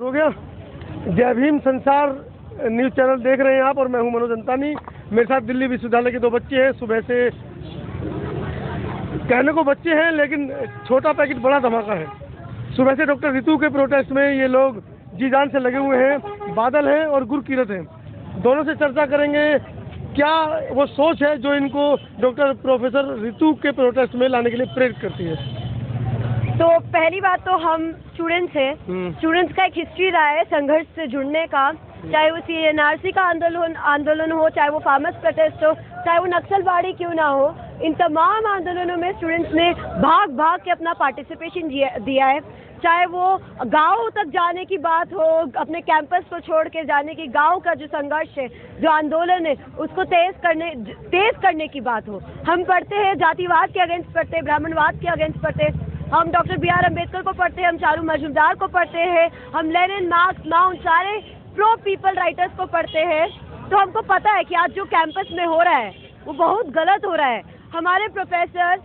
हो गया। जय भीम संसार न्यूज़ चैनल देख रहे हैं आप, और मैं हूं मनोज अंतानी। मेरे साथ दिल्ली विश्वविद्यालय के दो बच्चे हैं। सुबह से कहने को बच्चे हैं, लेकिन छोटा पैकेट बड़ा धमाका है। सुबह से डॉक्टर ऋतु के प्रोटेस्ट में ये लोग जी जान से लगे हुए हैं। बादल हैं और गुरकीरत हैं, दोनों से चर्चा करेंगे क्या वो सोच है जो इनको डॉक्टर प्रोफेसर ऋतु के प्रोटेस्ट में लाने के लिए प्रेरित करती है। तो पहली बात तो हम स्टूडेंट्स हैं। स्टूडेंट्स का एक हिस्ट्री रहा है संघर्ष से जुड़ने का, चाहे वो CNRC का आंदोलन हो, चाहे वो फार्मर्स प्रोटेस्ट हो, चाहे वो नक्सलवाड़ी क्यों ना हो। इन तमाम आंदोलनों में स्टूडेंट्स ने भाग भाग के अपना पार्टिसिपेशन दिया है। चाहे वो गांव तक जाने की बात हो, अपने कैंपस को छोड़ के जाने की, गांव का जो संघर्ष है, जो आंदोलन है, उसको तेज करने की बात हो। हम पढ़ते हैं जातिवाद के अगेंस्ट पढ़ते हैं, ब्राह्मणवाद के अगेंस्ट पढ़ते हैं, हम डॉक्टर BR अम्बेडकर को पढ़ते हैं, हम चारू मजूमदार को पढ़ते हैं, हम लेनिन, मार्क्स, माओ, सारे प्रो पीपल राइटर्स को पढ़ते हैं। तो हमको पता है कि आज जो कैंपस में हो रहा है वो बहुत गलत हो रहा है। हमारे प्रोफेसर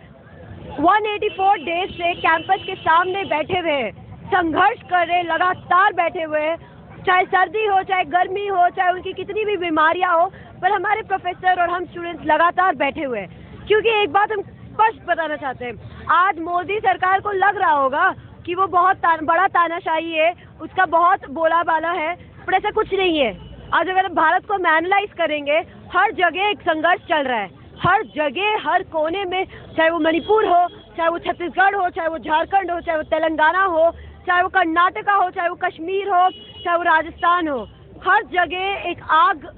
184 डेज से कैंपस के सामने बैठे हुए हैं, संघर्ष कर रहे हैं, लगातार बैठे हुए हैं। चाहे सर्दी हो, चाहे गर्मी हो, चाहे उनकी कितनी भी बीमारियां हो, पर हमारे प्रोफेसर और हम स्टूडेंट्स लगातार बैठे हुए हैं। क्योंकि एक बात हम स्पष्ट बताना चाहते हैं, आज मोदी सरकार को लग रहा होगा कि वो बहुत बड़ा तानाशाही है, उसका बहुत बोला बाला है, पर ऐसा कुछ नहीं है। आज अगर भारत को हम एनालाइज करेंगे, हर जगह एक संघर्ष चल रहा है, हर जगह, हर कोने में, चाहे वो मणिपुर हो, चाहे वो छत्तीसगढ़ हो, चाहे वो झारखंड हो, चाहे वो तेलंगाना हो, चाहे वो कर्नाटका हो, चाहे वो कश्मीर हो, चाहे वो राजस्थान हो, हर जगह एक आग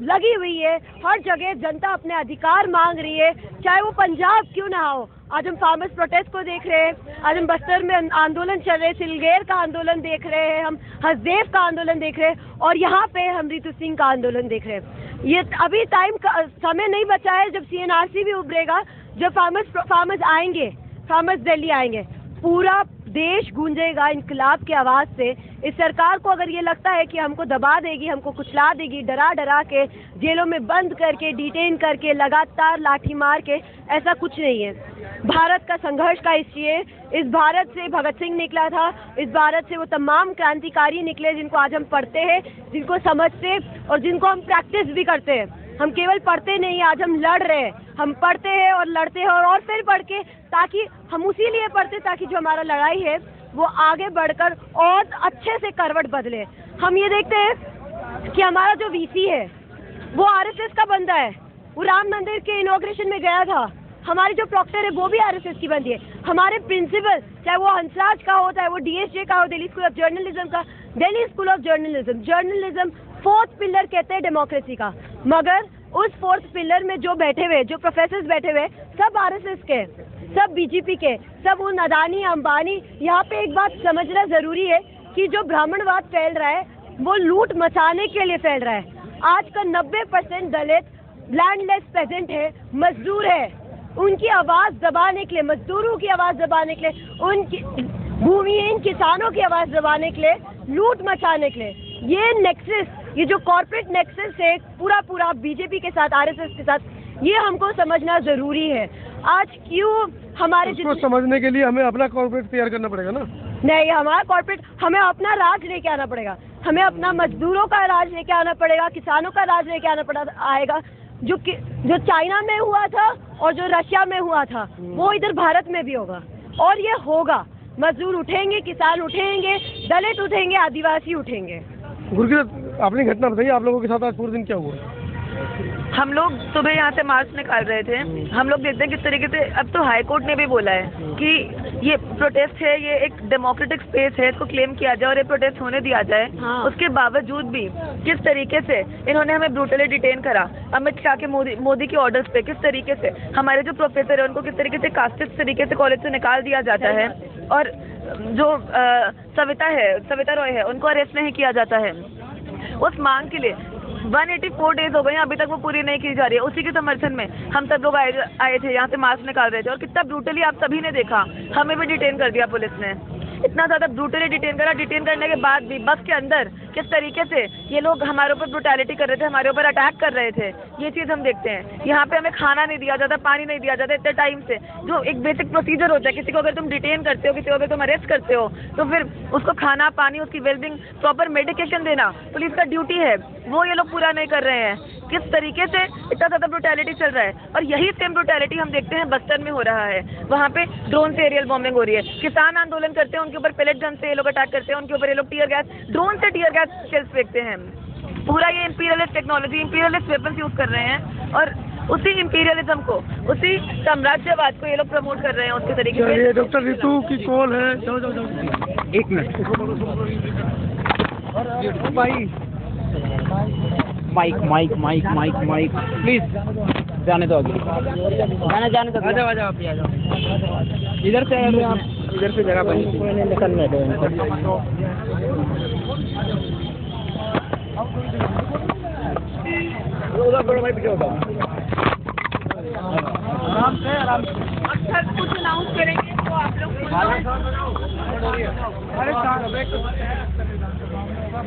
लगी हुई है। हर जगह जनता अपने अधिकार मांग रही है, चाहे वो पंजाब क्यों ना हो। आज हम फार्मर्स प्रोटेस्ट को देख रहे हैं, आज हम बस्तर में आंदोलन चल रहे हैं, सिलगेर का आंदोलन देख रहे हैं, हम हसदेव का आंदोलन देख रहे हैं, और यहाँ पे हम ऋतु सिंह का आंदोलन देख रहे हैं। ये अभी समय नहीं बचा है, जब CNRC भी उभरेगा, जब फार्मर्स आएंगे, फार्मर्स दिल्ली आएंगे, पूरा देश गूंजेगा इंकलाब की आवाज़ से। इस सरकार को अगर ये लगता है कि हमको दबा देगी, हमको कुचला देगी, डरा के जेलों में बंद करके, डिटेन करके, लगातार लाठी मार के, ऐसा कुछ नहीं है। भारत का संघर्ष का हिस्ट्री है। इस भारत से भगत सिंह निकला था, इस भारत से वो तमाम क्रांतिकारी निकले जिनको आज हम पढ़ते हैं, जिनको समझते और जिनको हम प्रैक्टिस भी करते हैं। हम केवल पढ़ते नहीं, आज हम लड़ रहे हैं। हम पढ़ते हैं और लड़ते हैं और फिर पढ़ के, ताकि हम उसी लिए पढ़ते ताकि जो हमारा लड़ाई है वो आगे बढ़कर और अच्छे से करवट बदले। हम ये देखते हैं कि हमारा जो VC है वो RSS का बंदा है, वो राम मंदिर के इनॉग्रेशन में गया था। हमारी जो प्रॉक्टर है वो भी RSS की बंदी है। हमारे प्रिंसिपल, चाहे वो हंसराज का हो, चाहे वो DSJ का हो, दिल्ली स्कूल ऑफ जर्नलिज्म का, Delhi school of journalism 4th pillar कहते हैं डेमोक्रेसी का, मगर उस 4th पिलर में जो बैठे हुए, जो प्रोफेसर्स बैठे हुए, सब RSS के, सब BJP के, सब उन अदानी अंबानी। यहाँ पे एक बात समझना जरूरी है कि जो ब्राह्मणवाद फैल रहा है वो लूट मचाने के लिए फैल रहा है। आज का 90% दलित लैंडलेस पेजेंट है, मजदूर है, उनकी आवाज दबाने के लिए, मजदूरों की आवाज दबाने के लिए, उनकी भूमिहीन किसानों की आवाज दबाने के लिए, लूट मचाने के लिए, ये नेक्सस, ये जो कॉर्पोरेट नेक्सस है पूरा BJP के साथ, RSS के साथ, ये हमको समझना जरूरी है। आज क्यों हमारे इसको समझने के लिए हमें अपना कॉर्पोरेट तैयार करना पड़ेगा ना? नहीं, हमारा कॉर्पोरेट, हमें अपना राज लेके आना पड़ेगा, हमें अपना मजदूरों का राज लेके आना पड़ेगा, किसानों का राज लेके आएगा। जो चाइना में हुआ था और जो रशिया में हुआ था वो इधर भारत में भी होगा, और ये होगा। मजदूर उठेंगे, किसान उठेंगे, दलित उठेंगे, आदिवासी उठेंगे। गुरकीरत, अपनी घटना बताइए, आप लोगों के साथ आज पूरे दिन क्या हुआ? हम लोग सुबह यहाँ से मार्च निकाल रहे थे। हम लोग देखते हैं किस तरीके से, अब तो हाई कोर्ट ने भी बोला है कि ये प्रोटेस्ट है, ये एक डेमोक्रेटिक स्पेस है, इसको क्लेम किया जाए और ये प्रोटेस्ट होने दिया जाए। उसके बावजूद भी किस तरीके से इन्होंने हमें ब्रूटली डिटेन करा, अमित शाह के मोदी के ऑर्डर्स पे, किस तरीके से हमारे जो प्रोफेसर है उनको किस तरीके से कास्टिस्ट तरीके से कॉलेज से निकाल दिया जाता है, और जो सविता रॉय है उनको अरेस्ट नहीं किया जाता है। उस मांग के लिए 184 डेज हो गए, अभी तक वो पूरी नहीं की जा रही है। उसी के समर्थन में हम सब लोग आए थे, यहाँ से मार्च निकाल रहे थे, और कितना ब्रूटली आप सभी ने देखा, हमें भी डिटेन कर दिया पुलिस ने। इतना ज़्यादा ब्रूटली डिटेन करा, डिटेन करने के बाद भी बस के अंदर किस तरीके से ये लोग हमारे ऊपर ब्रूटैलिटी कर रहे थे, हमारे ऊपर अटैक कर रहे थे, ये चीज़ हम देखते हैं। यहाँ पे हमें खाना नहीं दिया जाता, पानी नहीं दिया जाता इतने टाइम से, जो एक बेसिक प्रोसीजर होता है। किसी को अगर तुम डिटेन करते हो, किसी को अगर तुम अरेस्ट करते हो, तो फिर उसको खाना पानी, उसकी वेलबिंग, प्रॉपर मेडिकेशन देना पुलिस का ड्यूटी है, वो ये लोग पूरा नहीं कर रहे हैं। किस तरीके से इतना ज़्यादा ब्रूटैलिटी चल रहा है। और यही सेम ब्रूटैलिटी हम देखते हैं बस्तर में हो रहा है। वहाँ पे ड्रोन से एरियल बॉम्बिंग हो रही है, किसान आंदोलन करते हैं, उनके ऊपर पेलेट गन से ये लोग अटैक करते हैं, उनके ऊपर ये लोग टीयर गैस, ड्रोन से टीयर गैस शेल्स फेंकते हैं। पूरा ये imperialist technology, imperialist weapons use कर रहे हैं और उसी इंपीरियलिज्म को, उसी साम्राज्यवाद को ये लोग प्रमोट कर रहे हैं उसके तरीके से। ये डॉक्टर रितु की कॉल है। जाओ जाओ जाओ, एक मिनट भाई, माइक प्लीज जाने दो आगे, जाने दो। आ जाओ आप, आ जाओ इधर से, आप इधर से जगह बनी निकलने दो इनको। आराम से सर कुछ अनाउंस करेंगे तो आप लोग